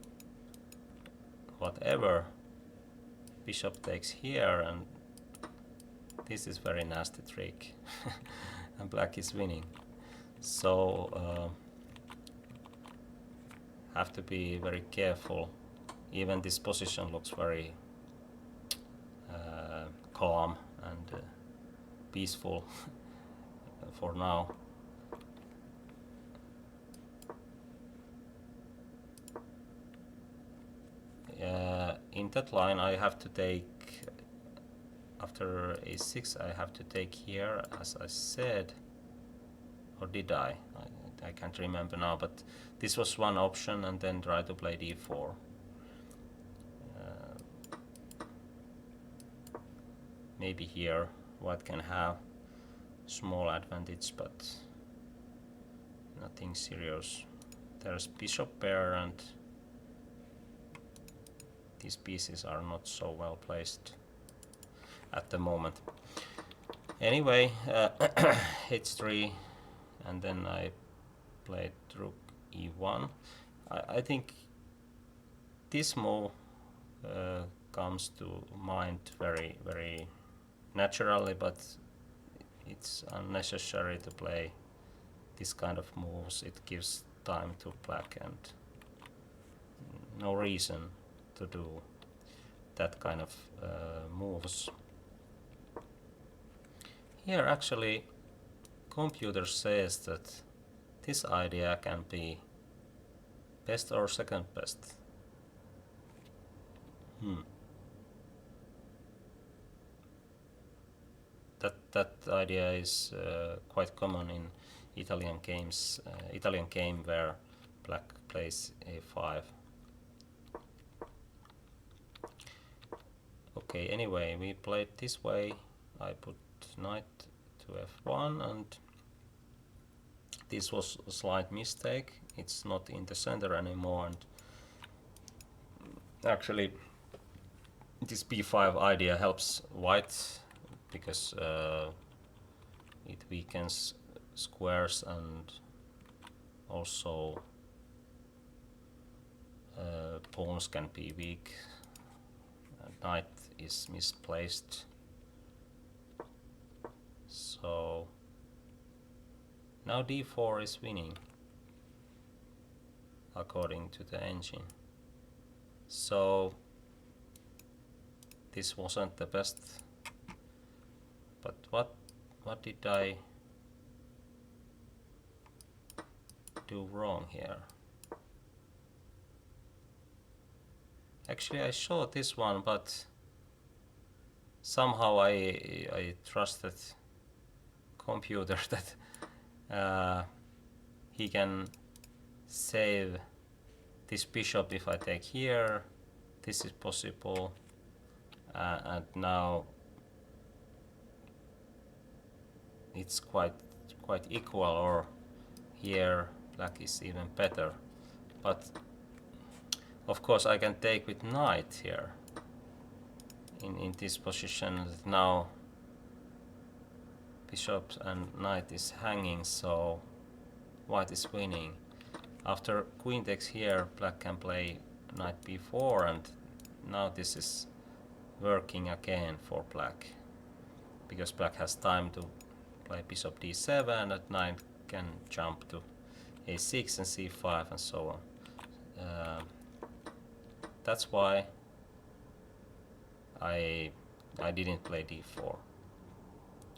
whatever, bishop takes here, and this is very nasty trick and black is winning. So have to be very careful. Even this position looks very calm and peaceful for now. In that line I have to take, after a6 I have to take here, as I said, or did I can't remember now, but this was one option, and then try to play d4. Maybe here white can have small advantage, but nothing serious. There's bishop pair, and these pieces are not so well placed at the moment. Anyway, h3, and then I played rook e1. I think this move comes to mind very, very naturally, but it's unnecessary to play this kind of moves. It gives time to black, and no reason to do that kind of moves. Here actually computer says that this idea can be best or second best. That idea is quite common in Italian games. Italian game where black plays a5. Okay, anyway, we played this way. I put knight to f1, and this was a slight mistake. It's not in the center anymore, and actually this b5 idea helps white because it weakens squares, and also pawns can be weak. Knight is misplaced. So now d4 is winning according to the engine. So this wasn't the best, but what did I do wrong here? Actually I saw this one, but somehow I trusted computer that he can save this bishop if I take here. This is possible, and now it's quite equal, or here black is even better. But of course I can take with knight here in this position. Now bishop and knight is hanging, so white is winning. After queen takes here, black can play knight b4, and now this is working again for black, because black has time to play bishop d7, and knight can jump to a6 and c5 and so on. That's why I didn't play d4.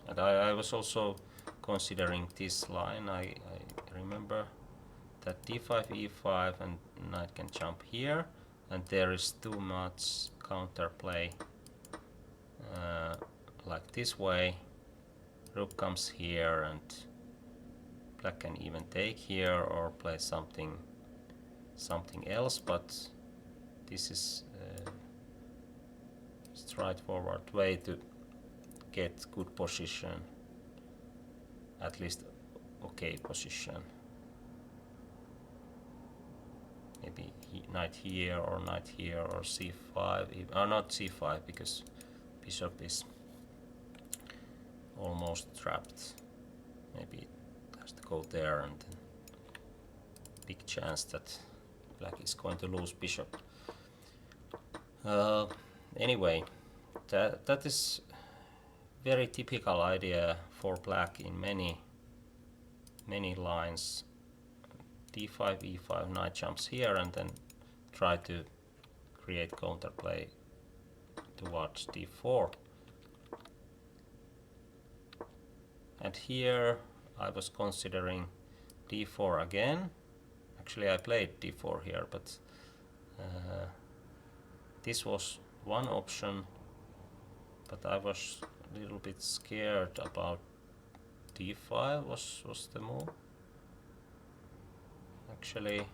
And I was also considering this line. I remember that d5, e5, and knight can jump here, and there is too much counterplay like this way. Rook comes here, and black can even take here or play something else, but this is a straightforward way to get good position, at least okay position. Maybe knight here or knight here or c5, or not c5, because bishop is almost trapped. Maybe it has to go there, and then big chance that black is going to lose bishop. Anyway, that is very typical idea for black in many lines. d5, e5, knight jumps here, and then try to create counterplay towards d4. And here I was considering d4 again. Actually I played d4 here, but this was one option, but I was a little bit scared about d5 was the move. Actually,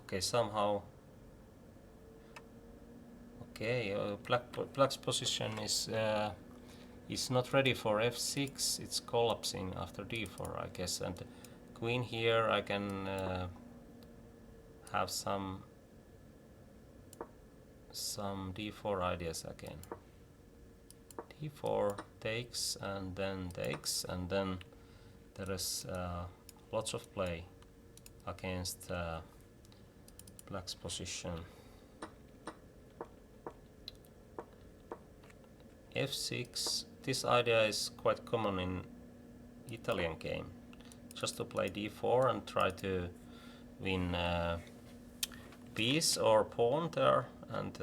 okay, somehow, okay, black's position is not ready for f6. It's collapsing after d4, I guess, and queen here I can have some d4 ideas again. d4 takes, and then takes, and then there is lots of play against black's position. f6, this idea is quite common in Italian game, just to play d4 and try to win piece or pawn there, and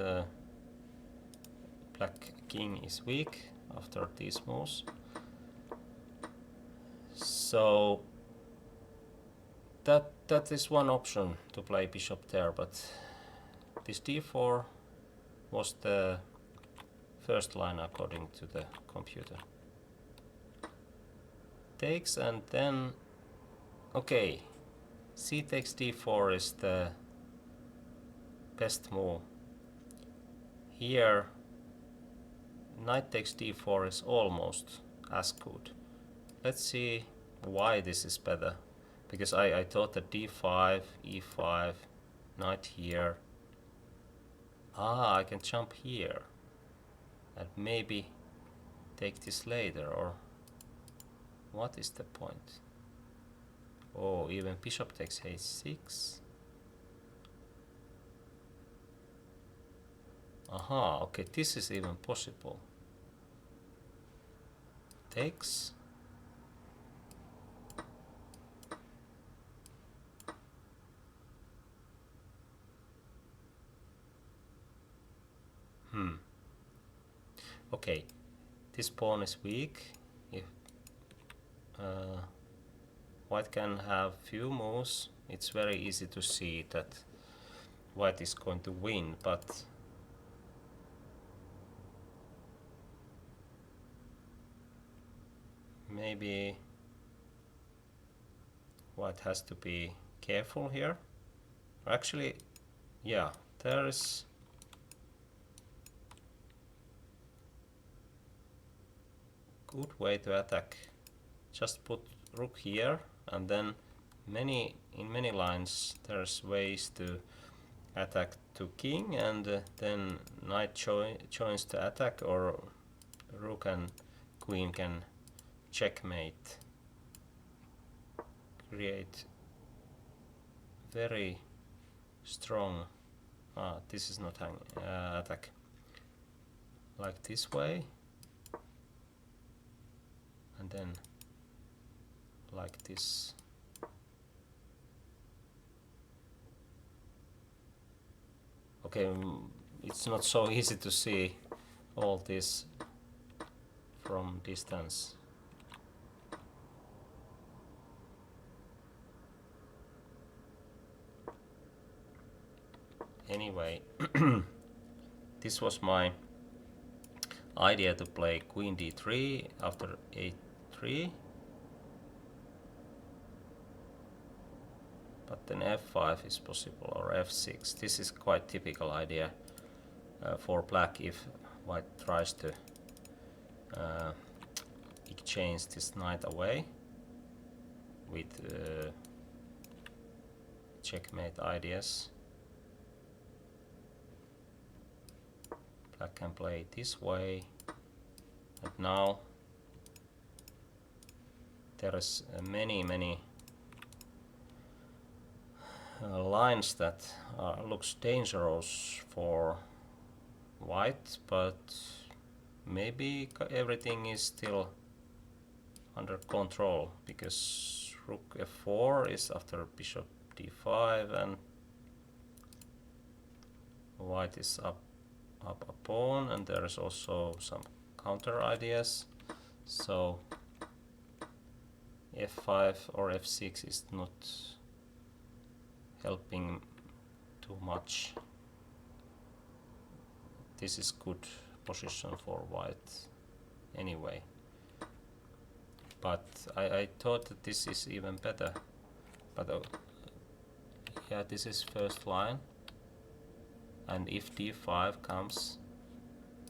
black king is weak after these moves. So that is one option to play bishop there, but this d4 was the first line according to the computer. Takes, and then okay, c takes d4 is the best move. Here knight takes d4 is almost as good. Let's see why this is better, because I thought that d5, e5, knight here. I can jump here and maybe take this later, or what is the point? Oh, even bishop takes a6. Aha, okay, this is even possible. Takes. Okay, this pawn is weak. If white can have few moves, it's very easy to see that white is going to win, but maybe white has to be careful here. Actually, yeah, there is good way to attack. Just put rook here, and then in many lines there's ways to attack to king, and then knight joins the attack, or rook and queen can checkmate. Create very strong. This is not attack. Like this way, and then like this. Okay, it's not so easy to see all this from distance. Anyway, this was my idea to play queen d3 after a3, but then f5 is possible, or f6. This is quite typical idea for black if white tries to exchange this knight away with checkmate ideas. Black can play this way, and now there is many lines that looks dangerous for white, but maybe everything is still under control, because rook f4 is after bishop d5, and white is up a pawn, and there is also some counter ideas. So f5 or f6 is not helping too much. This is good position for white anyway, but I thought that this is even better. But yeah, this is first line, and if d5 comes,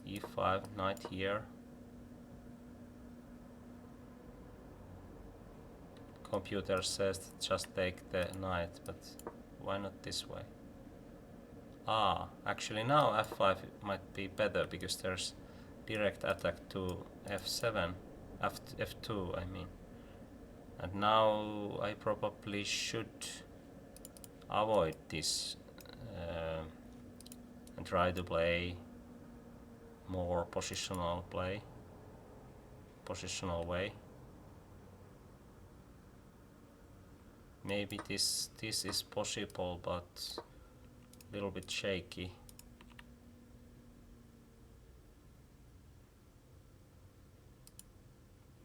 e5, knight here, computer says just take the knight, but why not this way? Actually now f5 might be better, because there's direct attack to f7, f2 I mean. And now I probably should avoid this and try to play more positional way. Maybe this is possible, but a little bit shaky.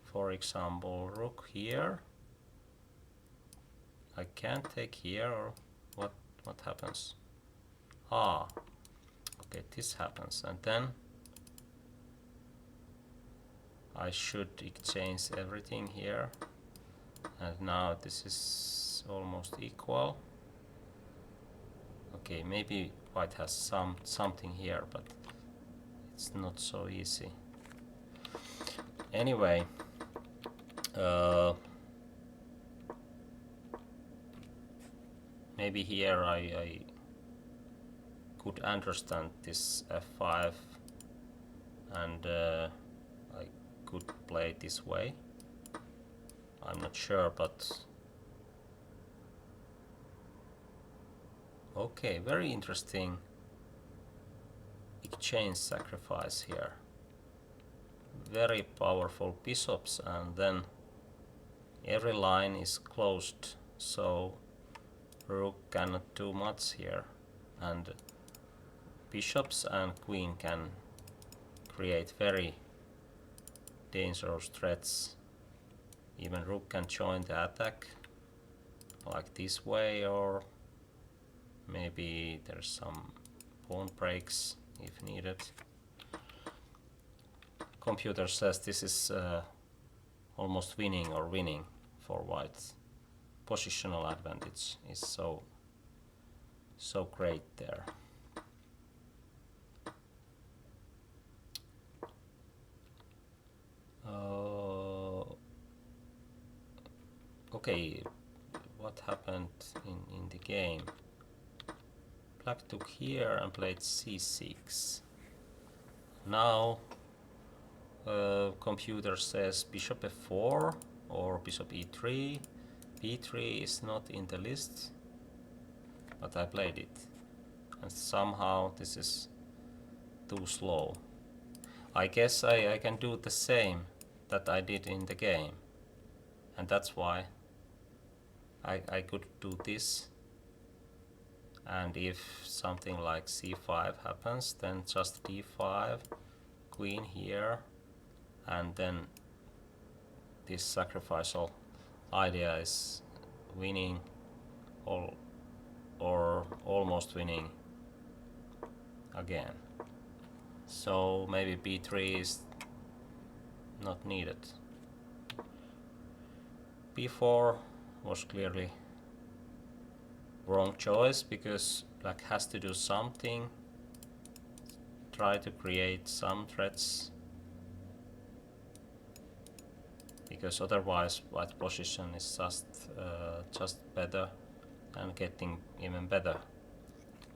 For example, rook here. I can't take here, or what happens? Okay, this happens, and then I should exchange everything here, and now this is almost equal. Okay, maybe white has something here, but it's not so easy. Anyway, maybe here I could understand this f5, and I could play this way. I'm not sure, but okay, very interesting exchange sacrifice here. Very powerful bishops, and then every line is closed, so rook cannot do much here, and bishops and queen can create very dangerous threats. Even rook can join the attack like this way, or maybe there's some pawn breaks if needed. Computer says this is almost winning or winning for white. Positional advantage is so great there. Okay, what happened in the game? Black took here and played c6. Now computer says bishop f4 or bishop e3. b3 is not in the list, but I played it, and somehow this is too slow. I guess I can do the same that I did in the game, and that's why I could do this. And if something like c5 happens, then just d5, queen here, and then this sacrificial idea is winning or almost winning again. So maybe b3 is not needed. b4 was clearly wrong choice because black has to do something, try to create some threats, because otherwise white position is just better and getting even better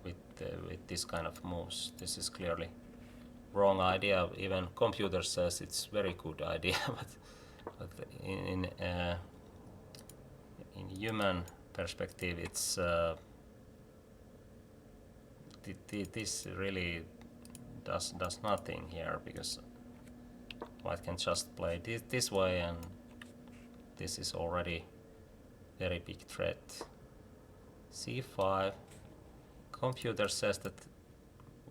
with this kind of moves. This is clearly wrong idea. Even computer says it's very good idea, but in human perspective, it's this really does nothing here, because white can just play this way, and this is already very big threat. c5. Computer says that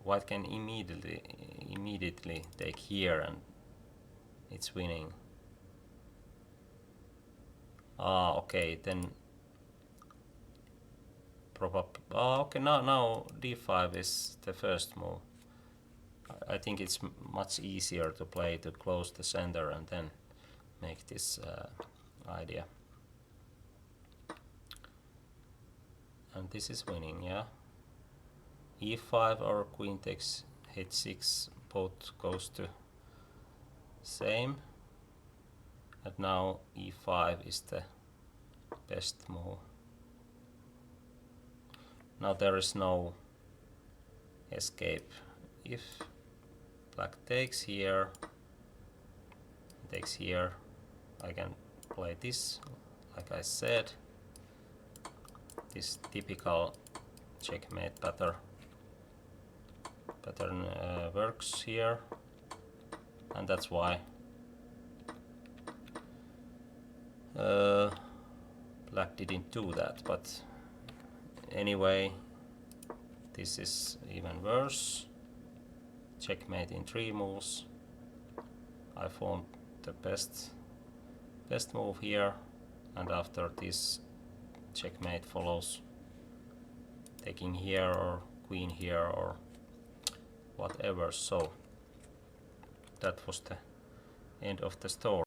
white can immediately take here, and it's winning. Okay, then probably. Okay, now d5 is the first move. I think it's much easier to play to close the center and then make this idea. And this is winning, yeah. e5 or queen takes h6, both goes to same. And now e5 is the best move. Now there is no escape. If black takes here, I can play this, like I said. This typical checkmate pattern works here, and that's why black didn't do that. But anyway, this is even worse. Checkmate in 3 moves. I found the best move here, and after this checkmate follows taking here or queen here or whatever. So that was the end of the story.